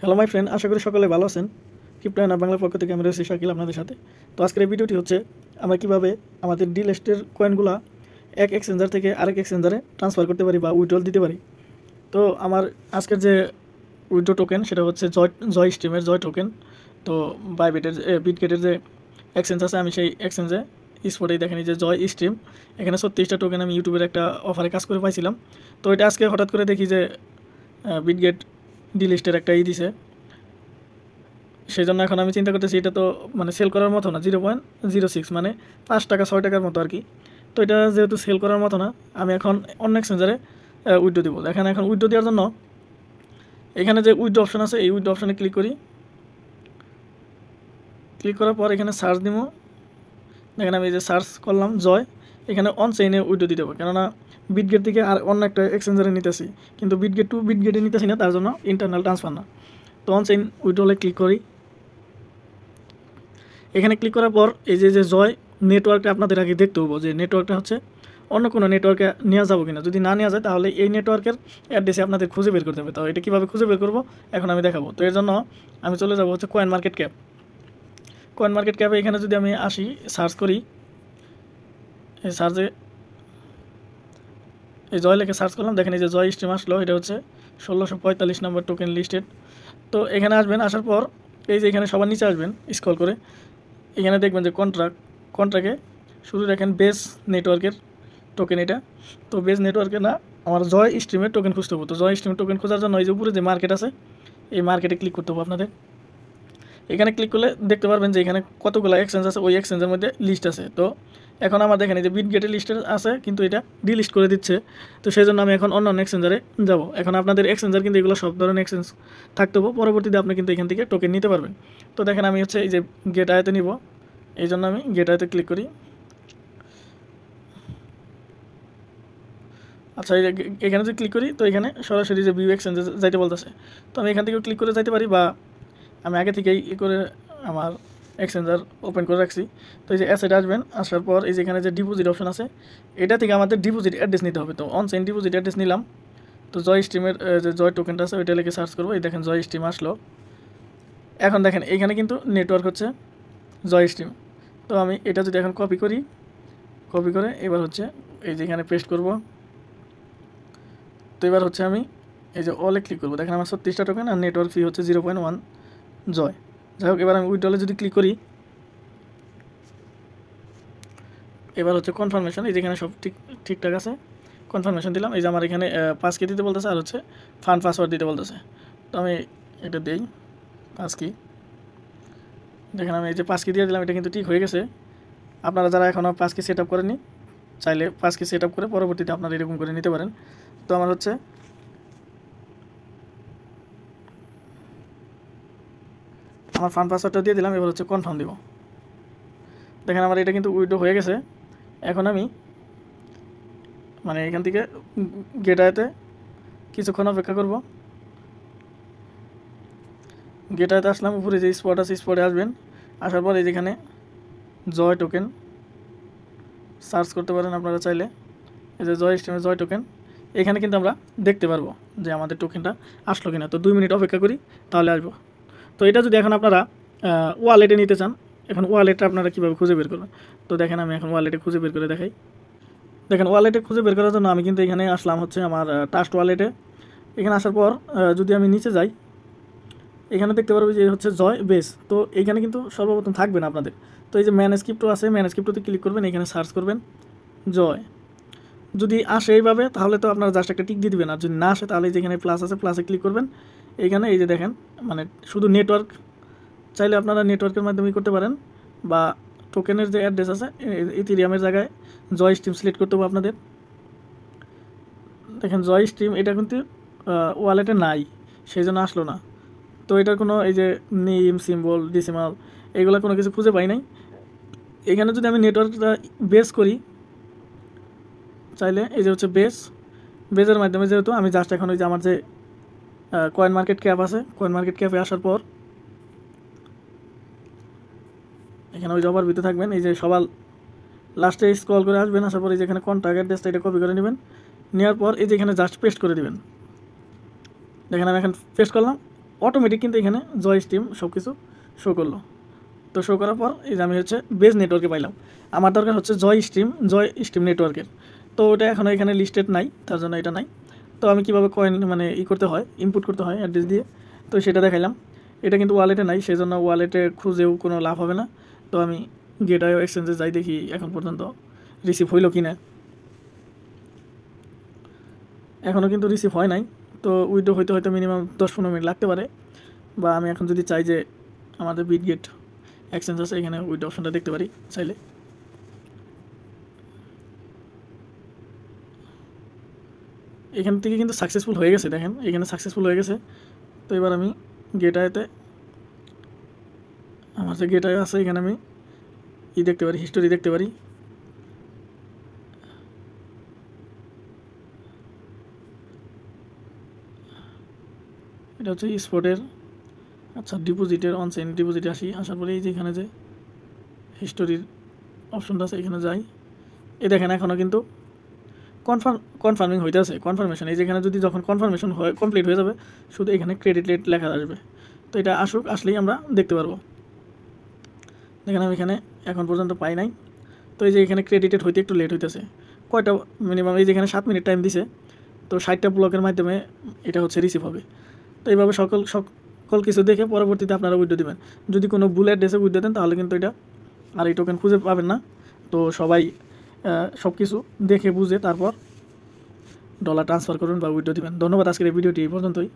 Hello my friend, আশা করি সকলে ভালো আছেন। ক্রিপ্টো এনার বাংলার পক্ষ থেকে আমি রয়েছি শাকিল আপনাদের সাথে। তো আজকের এই ভিডিওটি হচ্ছে আমরা কীভাবে আমাদের ডি লিস্টের কয়েনগুলো এক এক্সচেঞ্জার থেকে আরেক এক্সচেঞ্জারে ট্রান্সফার করতে পারি বা উইথড্রল দিতে পারি। তো আমার আজকের যে উইথড্র টোকেন সেটা হচ্ছে জয় স্ট্রিমের জয় টোকেন। তো বাইবিটের বিটগেটের যে এক্সচেঞ্জ আছে, আমি সেই এক্সচেঞ্জে স্পটেই দেখেনি যে জয় স্ট্রিম, এখানে 36টা টোকেন আমি ইউটিউবের একটা অফারে কাজ করে পাইছিলাম। তো এটা আজকে হঠাৎ করে দেখি যে বিটগেট ডি লিস্টের একটা দিছে। সেই জন্য এখন আমি চিন্তা করতেছি এটা তো মানে সেল করার মতো না, 0.06 মানে 5 টাকা 6 টাকার মতো আর কি। তো এটা যেহেতু সেল করার মতো না, আমি এখন অন্য এক্সচেঞ্জারে উইথড্র দিব। দেখেন এখন উইথড্র দেওয়ার জন্য এখানে যে উইথড্র অপশন আছে, এই উইথড্র অপশানে ক্লিক করি। ক্লিক করার পর এখানে সার্চ দিব। দেখেন আমি এই যে সার্চ করলাম জয়, এখানে অন চেইনে উইথড্র দিতে হবে, কেননা বিটগেট থেকে আর অন্য একটা এক্সচেঞ্জারে নিতেছি, কিন্তু বিটগেট টু বিটগেটে নিতেছি না, তার জন্য ইন্টারনাল ট্রান্সফার না। তো অন চেইন উইথড্রলে ক্লিক করি। এখানে ক্লিক করার পর এই যে জয় নেটওয়ার্কটা আপনাদের আগে দেখতে হবো যে নেটওয়ার্কটা হচ্ছে অন্য কোনো নেটওয়ার্কে নেওয়া যাবো কিনা। যদি না নেওয়া যায় তাহলে এই নেটওয়ার্কের অ্যাড্রেসে আপনাদের খুঁজে বের করতে হবে। তো এটা কীভাবে খুঁজে বের করবো এখন আমি দেখাবো। তো এর জন্য আমি চলে যাবো হচ্ছে coin market cap. Coin market ক্যাপে এখানে যদি আমি আসি, সার্চ করি, এই সার্চে এই জয় লেখে সার্চ করলাম, দেখেন এই যে জয় স্ট্রিম আসলো, এটা হচ্ছে 1645 নম্বর টোকেন লিস্টেড। তো এখানে আসবেন, আসার পর এই যে এখানে সবার নিচে আসবেন স্ক্রল করে, এখানে দেখবেন যে কন্ট্রাক্টে শুধু দেখেন বেস নেটওয়ার্কের টোকেন এটা। তো বেস নেটওয়ার্কে না, আমার জয় স্ট্রিমের টোকেন খুঁজতে হবে। তো জয় স্ট্রিমের টোকেন খোঁজার জন্য এই যে উপরে যে মার্কেট আছে, এই মার্কেটে ক্লিক করতে হবে আপনাদের। এখানে ক্লিক করলে দেখতে পারবেন যে এখানে কতগুলো এক্সচেঞ্জ আছে, ওই এক্সচেঞ্জের মধ্যে লিস্ট আছে। তো এখন আমার দেখেন এই যে বিটগেটের লিস্টে আছে, কিন্তু এটা ডিলিস্ট করে দিচ্ছে। তো সেই জন্য আমি এখন অন্য এক্সচেঞ্জারে যাব। এখন আপনাদের এক্সচেঞ্জার কিন্তু এগুলো সব ধরনের এক্সচেঞ্জ থাকতে হবে, পরবর্তীতে আপনি কিন্তু এখান থেকে টোকেন নিতে পারবেন। তো দেখেন আমি হচ্ছে এই যে গেট আয়াতে নিব, এই জন্য আমি গেট আয়াতে ক্লিক করি। আচ্ছা, এই যে এখানে যদি ক্লিক করি, তো এখানে সরাসরি যে ভিউ এক্সচেঞ্জে যাইতে বলতেছে। তো আমি এখান থেকেও ক্লিক করে যাইতে পারি, বা আমি আগে থেকেই করে আমার এক্সচেঞ্জার ওপেন করে রাখছি। তো এই যে অ্যাসেট আসবেন, আসার পর এই যে এখানে যে ডিপোজিট অপশন আছে, এটা থেকে আমাদের ডিপোজিট অ্যাড্রেস নিতে হবে। তো অনচেইন ডিপোজিট অ্যাড্রেস নিলাম। তো জয় স্ট্রিমের যে জয় টোকেনটা আছে ওইটা লিখে সার্চ করবো। এই দেখেন জয় স্ট্রিম আসলো। এখন দেখেন এইখানে কিন্তু নেটওয়ার্ক হচ্ছে জয় স্ট্রিম। তো আমি এটা যদি এখন কপি করি, কপি করে এবার হচ্ছে এই যে এখানে পেস্ট করব। তো এবার হচ্ছে আমি এই যে অলে ক্লিক করবো। দেখেন আমার 36টা টোকেন আর নেটওয়ার্ক ফি হচ্ছে 0.1 জয়। যাই হোক, এবার আমি উইথড্রলে যদি ক্লিক করি, এবার হচ্ছে কনফার্মেশন। এই যেখানে সব ঠিকঠাক আছে, কনফার্মেশন দিলাম। এই যে আমার এখানে 5 কি দিতে বলতেছে, আর হচ্ছে ফান্ড পাসওয়ার্ড দিতে বলতেছে। তো আমি এটা দিই 5 কি। দেখেন আমি এই যে 5 কি দিয়ে দিলাম, এটা কিন্তু ঠিক হয়ে গেছে। আপনারা যারা এখনও 5 কি সেট আপ করেননি, চাইলে 5 কি সেট আপ করে পরবর্তীতে আপনারা এরকম করে নিতে পারেন। তো আমার হচ্ছে আমার ফান্ড পাসওয়ার্ডটা দিয়ে দিলাম, এবার হচ্ছে কনফার্ম দিব। দেখেন আমার এটা কিন্তু উইথড্র হয়ে গেছে। এখন আমি মানে এখান থেকে গেটাতে কিছুক্ষণ অপেক্ষা করব। গেটাতে আসলাম, উপরে যে স্পট আছে স্পটে আসবেন। আসার পর এই যেখানে জয় টোকেন সার্চ করতে পারেন আপনারা চাইলে। এই যে জয় স্ট্রিমের জয় টোকেন, এখানে কিন্তু আমরা দেখতে পারবো যে আমাদের টোকেনটা আসলো কিনা। তো 2 মিনিট অপেক্ষা করি, তাহলে আসবো। তো এটা যদি এখন আপনারা ওয়ালেটে নিতে চান, এখন ওয়ালেটটা আপনারা কীভাবে খুঁজে বের করবেন। তো দেখেন আমি এখন ওয়ালেটে খুঁজে বের করে দেখাই। দেখেন ওয়ালেটে খুঁজে বের করার জন্য আমি কিন্তু এখানে আসলাম হচ্ছে আমার ট্রাস্ট ওয়ালেটে। এখানে আসার পর যদি আমি নিচে যাই, এখানে দেখতে পারবো যে হচ্ছে জয় বেস। তো এইখানে কিন্তু সর্বপ্রথম থাকবে না আপনাদের। তো এই যে ম্যানেজ ক্রিপ্টো আছে, ম্যানেজ ক্রিপ্টোতে ক্লিক করবেন, এখানে সার্চ করবেন জয়। যদি আসে এইভাবে, তাহলে তো আপনারা জাস্ট একটা টিক দিয়ে দিবেন। আর যদি না আসে, তাহলে যেখানে প্লাস আছে প্লাসে ক্লিক করবেন। এইখানে এই যে দেখেন মানে শুধু নেটওয়ার্ক, চাইলে আপনারা নেটওয়ার্কের মাধ্যমে করতে পারেন, বা টোকেনের যে অ্যাড্রেস আছে ইথেরিয়ামের জায়গায় জয় স্ট্রিম সিলেক্ট করতে হবে আপনাদের। দেখেন জয় স্ট্রিম এটা কিন্তু ওয়ালেটে নাই, সেই জন্য আসলো না। তো এটার কোনো এই যে নেম সিম্বল ডিসিমাল এগুলো কোনো কিছু খুঁজে পাই নাই। এখানে যদি আমি নেটওয়ার্কটা বেস করি, চাইলে এই যে হচ্ছে বেজের মাধ্যমে, যেহেতু আমি জাস্ট এখন ওই যে আমার যে কয়েন মার্কেট ক্যাপ আছে, কয়েন মার্কেট ক্যাপে আসার পর এখানে ওই জবার ভিতরে থাকবেন। এই যে সবার লাস্টে স্ক্রল করে আসবেন, আসার পর এই যেখানে কন্ট্যাক্ট অ্যাড্রেসটা এটা কপি করে নেবেন। নেওয়ার পর এই যে এখানে জাস্ট পেস্ট করে দেবেন। দেখেন আমি এখন পেস্ট করলাম, অটোমেটিক কিন্তু এখানে জয় স্ট্রিম সব কিছু শো করলো। তো শো করার পর এই যে আমি হচ্ছে বেজ নেটওয়ার্কে পাইলাম। আমার দরকার হচ্ছে জয় স্ট্রিম নেটওয়ার্কের। তো ওটা এখনও এখানে লিস্টেড নাই, তার জন্য এটা নাই। তো আমি কীভাবে কয়েন মানে করতে হয়, ইনপুট করতে হয় অ্যাড্রেস দিয়ে, তো সেটা দেখাইলাম। এটা কিন্তু ওয়ালেটে নাই, সেই জন্য ওয়ালেটে খুঁজেও কোনো লাভ হবে না। তো আমি গেটওয়ে এক্সচেঞ্জে যাই, দেখি এখন পর্যন্ত রিসিভ হইল কি না। এখনও কিন্তু রিসিভ হয় নাই। তো উইড্রো হয়তো মিনিমাম 10-15 মিনিট লাগতে পারে। বা আমি এখন যদি চাই যে আমাদের বিটগেট এক্সচেঞ্জ আছে, এখানে উইড্রো অপশনটা দেখতে পারি চাইলে। এখান থেকে কিন্তু সাকসেসফুল হয়ে গেছে, দেখেন এখানে সাকসেসফুল হয়ে গেছে। তো এবার আমি গেটওয়েতে, আমার যে গেটওয়ে আছে এখানে আমি দেখতে পারি, হিস্টোরি দেখতে পারি। এটা হচ্ছে স্পটের, আচ্ছা ডিপোজিটের অনচাইন ডিপোজিটে আসার পরে এই যে এখানে যে হিস্টোরির অপশনটা আছে এখানে যাই। এই দেখেন এখনও কিন্তু কনফার্মিং হইতে আছে, কনফার্মেশন। এই যেখানে যদি যখন কনফার্মেশন হয় কমপ্লিট হয়ে যাবে, শুধু এখানে ক্রেডিট রেট লেখা আসবে। তো এটা আসলেই আমরা দেখতে পারবো। দেখেন আমি এখানে এখন পর্যন্ত পাই নাই। তো এই যে এখানে ক্রেডিটেড হইতে একটু লেট হইতেছে, কয়টা মিনিমাম এই যেখানে 7 মিনিট টাইম দিছে। তো 60টা ব্লকের মাধ্যমে এটা হচ্ছে রিসিভ হবে। তো এইভাবে সকল কিছু দেখে পরবর্তীতে আপনারা উইড্রো দেবেন। যদি কোনো ভুল অ্যাড্রেসে উইড্রো দেন তাহলে কিন্তু এটা আর এই টোকেন খুঁজে পাবেন না। তো সবাই সব কিছু দেখে বুঝে তারপর ডলার ট্রান্সফার করুন বা উইড্রো দেবেন। ধন্যবাদ, আজকের এই ভিডিওটি এই পর্যন্তই।